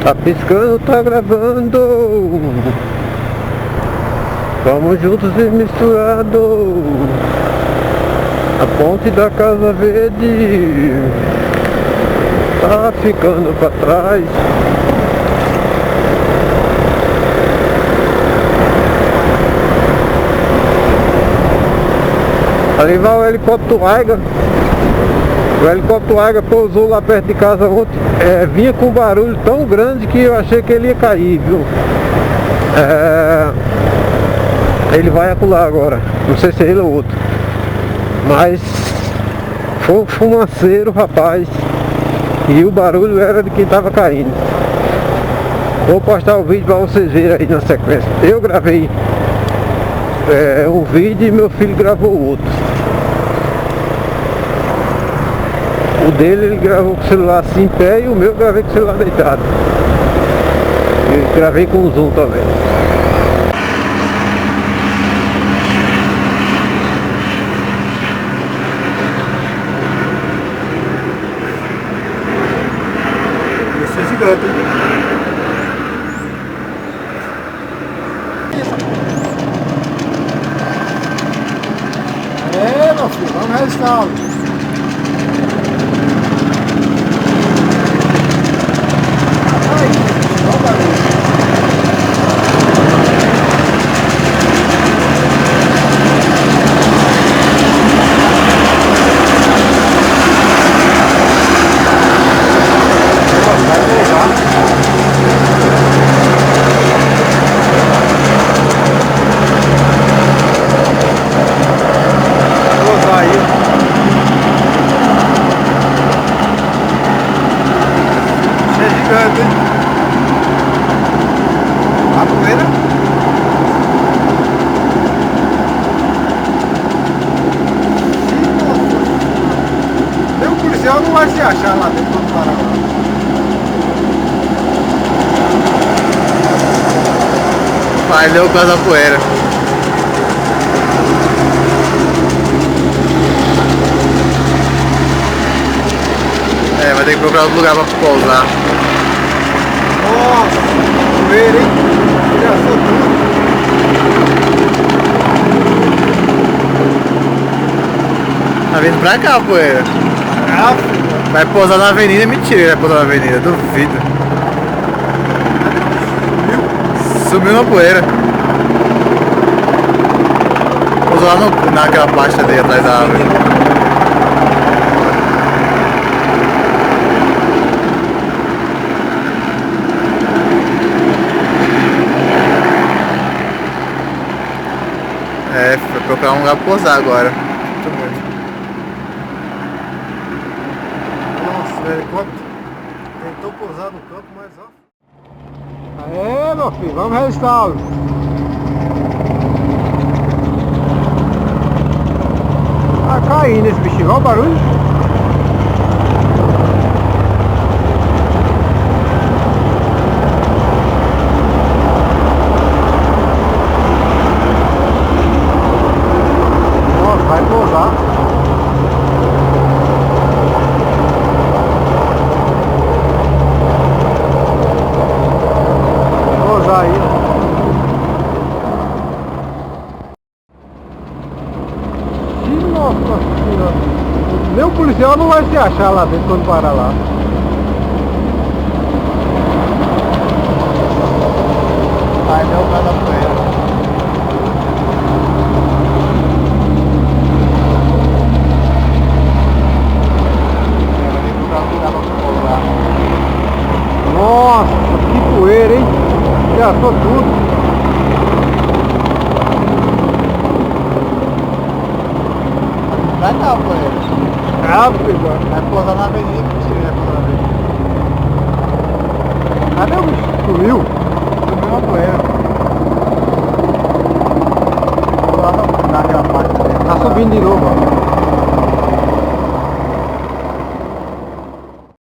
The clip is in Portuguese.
Tá piscando, tá gravando. Vamos juntos e misturados. A ponte da Casa Verde tá ficando pra trás. Ali vai o helicóptero Aiga. O helicóptero Aiga pousou lá perto de casa ontem. Vinha com um barulho tão grande que eu achei que ele ia cair, viu? Ele vai acular agora. Não sei se é ele ou outro. Mas foi um fumaceiro, rapaz. E o barulho era de quem tava caindo. Vou postar o vídeo pra vocês verem aí na sequência. Eu gravei um vídeo e meu filho gravou o outro. O dele ele gravou com o celular assim em pé e o meu eu gravei com o celular deitado. E gravei com o zoom também. Esse é gigante, hein? Meu filho, vamos registrar. A poeira? Tem um policial, não vai se achar lá dentro do Paraná. Vai, deu por causa da poeira. Vai ter que procurar outro lugar pra pousar. Nossa, poeira, hein? Já sou tudo. Tá vindo pra cá a poeira. Vai pousar na avenida, mentira, ele vai pousar na avenida, duvido. Sumiu na poeira. Pousou lá naquela pasta dele atrás da árvore. Foi procurar um lugar pra pousar agora. Nossa, o helicóptero tentou pousar no campo, mas ó. Aê, meu filho, vamos registrar. Tá caindo esse bichinho, olha o barulho. Vai pousar. Pousar aí. Nossa senhora. Nem o policial não vai se achar lá dentro quando parar lá. Vai, deu por causa da poeira. Nossa, que poeira, hein? Já sou tudo. Vai cá a poeira. Rápido. Vai pousar na avenida, mentira, vai pousar na avenida. Cadê o bicho? Sumiu? Sumiu na poeira.